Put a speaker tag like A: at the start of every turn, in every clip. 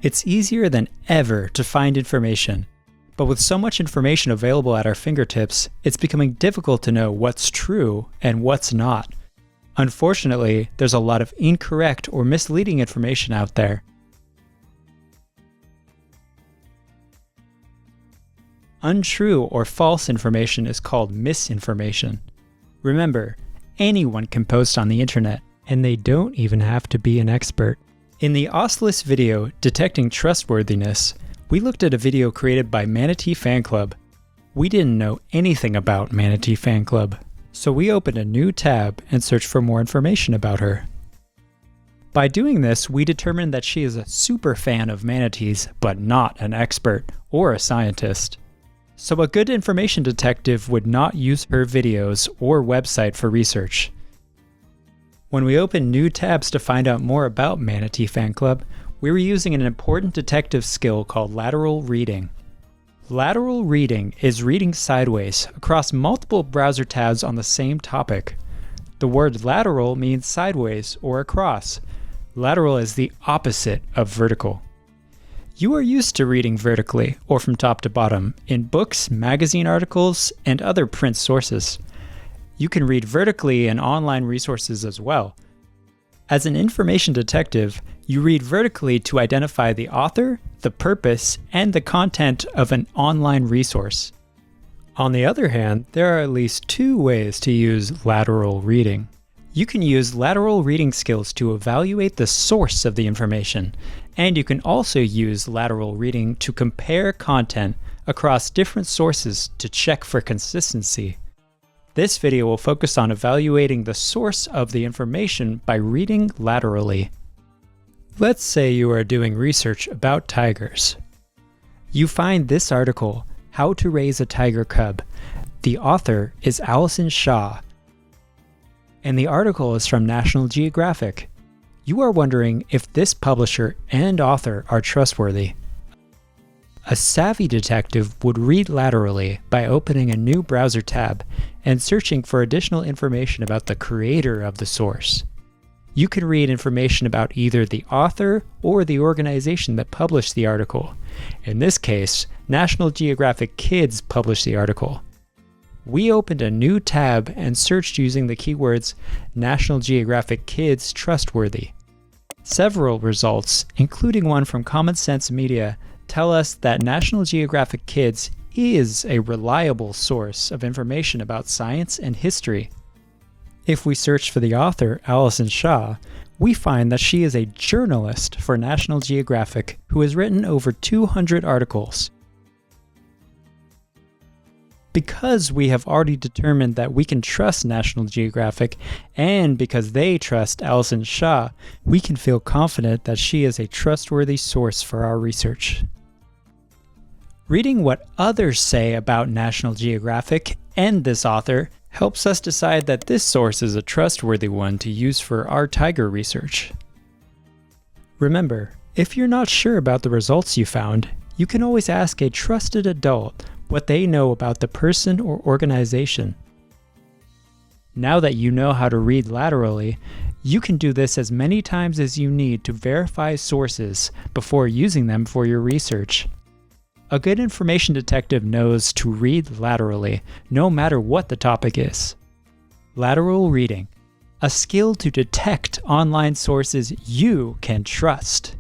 A: It's easier than ever to find information, but with so much information available at our fingertips, it's becoming difficult to know what's true and what's not. Unfortunately, there's a lot of incorrect or misleading information out there. Untrue or false information is called misinformation. Remember, anyone can post on the internet, and they don't even have to be an expert. In the OSLIS video, Detecting Trustworthiness, we looked at a video created by Manatee Fan Club. We didn't know anything about Manatee Fan Club, so we opened a new tab and searched for more information about her. By doing this, we determined that she is a super fan of manatees, but not an expert or a scientist. So a good information detective would not use her videos or website for research. When we opened new tabs to find out more about Manatee Fan Club, we were using an important detective skill called lateral reading. Lateral reading is reading sideways across multiple browser tabs on the same topic. The word lateral means sideways or across. Lateral is the opposite of vertical. You are used to reading vertically or from top to bottom in books, magazine articles, and other print sources. You can read vertically in online resources as well. As an information detective, you read vertically to identify the author, the purpose, and the content of an online resource. On the other hand, there are at least two ways to use lateral reading. You can use lateral reading skills to evaluate the source of the information, and you can also use lateral reading to compare content across different sources to check for consistency. This video will focus on evaluating the source of the information by reading laterally. Let's say you are doing research about tigers. You find this article, How to Raise a Tiger Cub. The author is Allison Shaw, and the article is from National Geographic. You are wondering if this publisher and author are trustworthy. A savvy detective would read laterally by opening a new browser tab and searching for additional information about the creator of the source. You can read information about either the author or the organization that published the article. In this case, National Geographic Kids published the article. We opened a new tab and searched using the keywords National Geographic Kids Trustworthy. Several results, including one from Common Sense Media, tell us that National Geographic Kids is a reliable source of information about science and history. If we search for the author, Allison Shaw, we find that she is a journalist for National Geographic who has written over 200 articles. Because we have already determined that we can trust National Geographic, and because they trust Allison Shaw, we can feel confident that she is a trustworthy source for our research. Reading what others say about National Geographic and this author helps us decide that this source is a trustworthy one to use for our tiger research. Remember, if you're not sure about the results you found, you can always ask a trusted adult what they know about the person or organization. Now that you know how to read laterally, you can do this as many times as you need to verify sources before using them for your research. A good information detective knows to read laterally, no matter what the topic is. Lateral reading, a skill to detect online sources you can trust.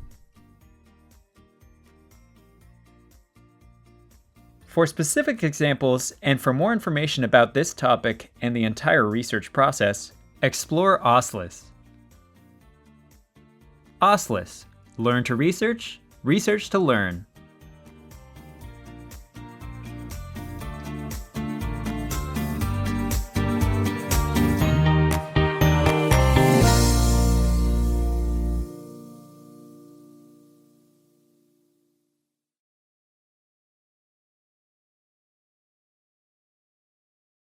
A: For specific examples and for more information about this topic and the entire research process, explore OSLIS. OSLIS, learn to research, research to learn.